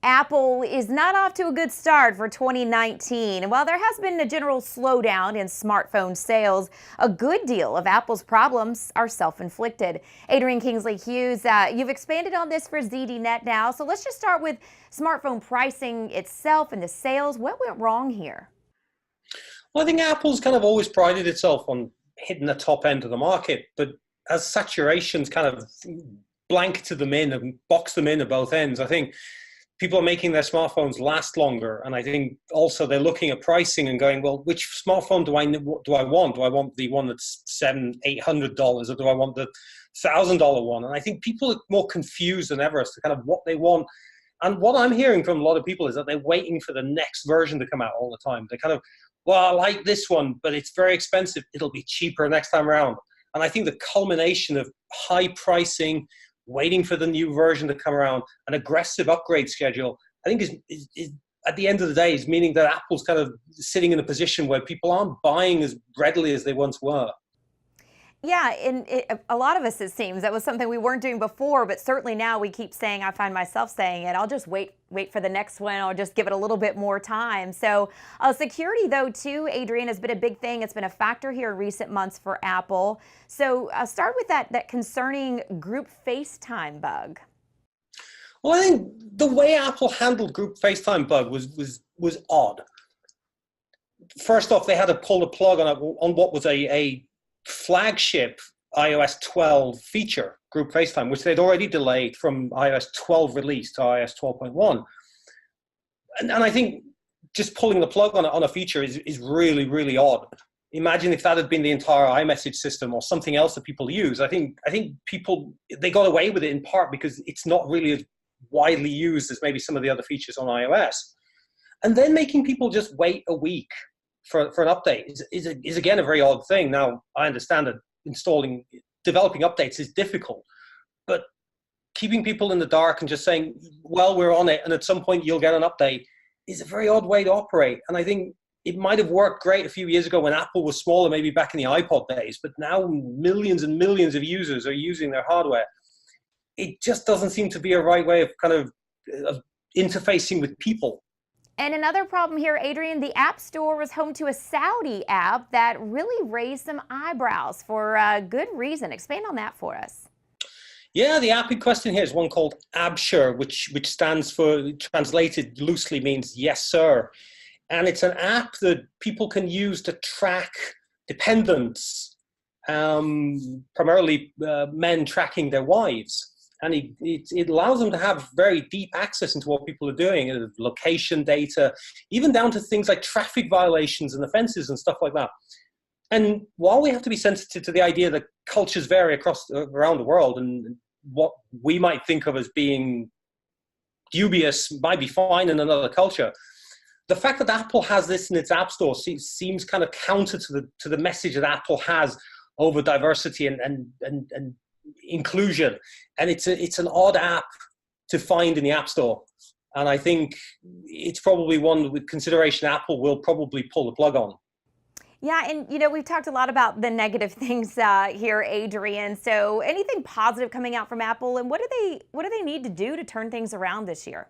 Apple is not off to a good start for 2019. And while there has been a general slowdown in smartphone sales, a good deal of Apple's problems are self-inflicted. Adrian Kingsley Hughes, you've expanded on this for ZDNet now. So let's just start with smartphone pricing itself and the sales. What went wrong here? Well, I think Apple's kind of always prided itself on hitting the top end of the market, but as saturation's kind of blanketed them in and boxed them in at both ends, I think people are making their smartphones last longer, and I think also they're looking at pricing and going, well, which smartphone do I want? Do I want the one that's $700-800, or do I want the $1,000 one? And I think people are more confused than ever as to kind of what they want. And what I'm hearing from a lot of people is that they're waiting for the next version to come out all the time. They kind of, well, I like this one, but it's very expensive. It'll be cheaper next time around. And I think the culmination of high pricing, waiting for the new version to come around, an aggressive upgrade schedule, I think is at the end of the day is meaning that Apple's kind of sitting in a position where people aren't buying as readily as they once were. Yeah, and a lot of us, it seems, that was something we weren't doing before, but certainly now we keep saying, I find myself saying it, I'll just wait for the next one, I'll just give it a little bit more time. So security, though, too, Adrian, has been a big thing. It's been a factor here in recent months for Apple. So start with that concerning group FaceTime bug. Well, I think the way Apple handled group FaceTime bug was odd. First off, they had to pull the plug on what was a flagship iOS 12 feature, group FaceTime, which they'd already delayed from iOS 12 release to iOS 12.1. And I think just pulling the plug on a feature is really, really odd. Imagine if that had been the entire iMessage system or something else that people use. I think people, they got away with it in part because it's not really as widely used as maybe some of the other features on iOS. And then making people just wait a week for an update is again a very odd thing. Now, I understand that developing updates is difficult, but keeping people in the dark and just saying, well, we're on it and at some point you'll get an update is a very odd way to operate. And I think it might have worked great a few years ago when Apple was smaller, maybe back in the iPod days, but now millions and millions of users are using their hardware. It just doesn't seem to be a right way of of interfacing with people. And another problem here, Adrian, the App Store was home to a Saudi app that really raised some eyebrows for good reason. Expand on that for us. Yeah, the app in question here is one called Absher, which stands for, translated loosely, means yes, sir. And it's an app that people can use to track dependents, primarily men tracking their wives. And it allows them to have very deep access into what people are doing, location data, even down to things like traffic violations and offenses and stuff like that. And while we have to be sensitive to the idea that cultures vary around the world, and what we might think of as being dubious might be fine in another culture, the fact that Apple has this in its App Store seems kind of counter to the message that Apple has over diversity and inclusion, and it's an odd app to find in the App Store, and I think it's probably one with consideration Apple will probably pull the plug on. Yeah, and we've talked a lot about the negative things here, Adrian. So anything positive coming out from Apple, and what do they need to do to turn things around this year?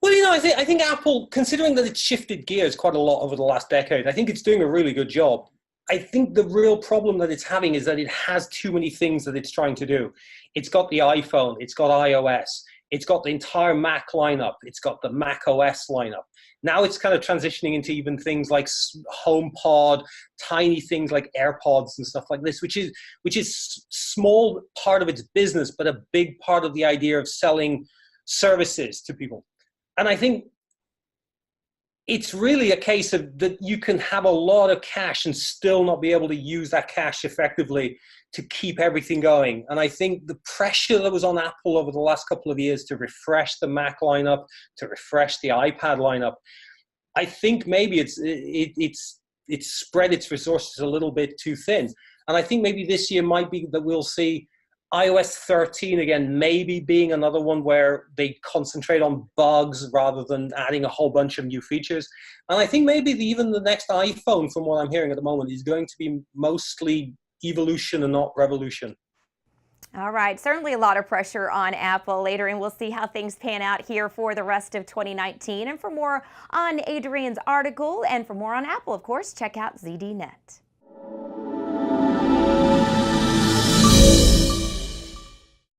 Well, I think Apple, considering that it's shifted gears quite a lot over the last decade, I think it's doing a really good job. I think the real problem that it's having is that it has too many things that it's trying to do. It's got the iPhone, it's got iOS, it's got the entire Mac lineup, it's got the Mac OS lineup. Now it's kind of transitioning into even things like HomePod, tiny things like AirPods and stuff like this, which is small part of its business, but a big part of the idea of selling services to people. And I think it's really a case of that you can have a lot of cash and still not be able to use that cash effectively to keep everything going. And I think the pressure that was on Apple over the last couple of years to refresh the Mac lineup, to refresh the iPad lineup, I think maybe it's spread its resources a little bit too thin. And I think maybe this year might be that we'll see iOS 13 again, maybe being another one where they concentrate on bugs rather than adding a whole bunch of new features. And I think maybe even the next iPhone, from what I'm hearing at the moment, is going to be mostly evolution and not revolution. All right, certainly a lot of pressure on Apple later, and we'll see how things pan out here for the rest of 2019. And for more on Adrian's article and for more on Apple, of course, check out ZDNet.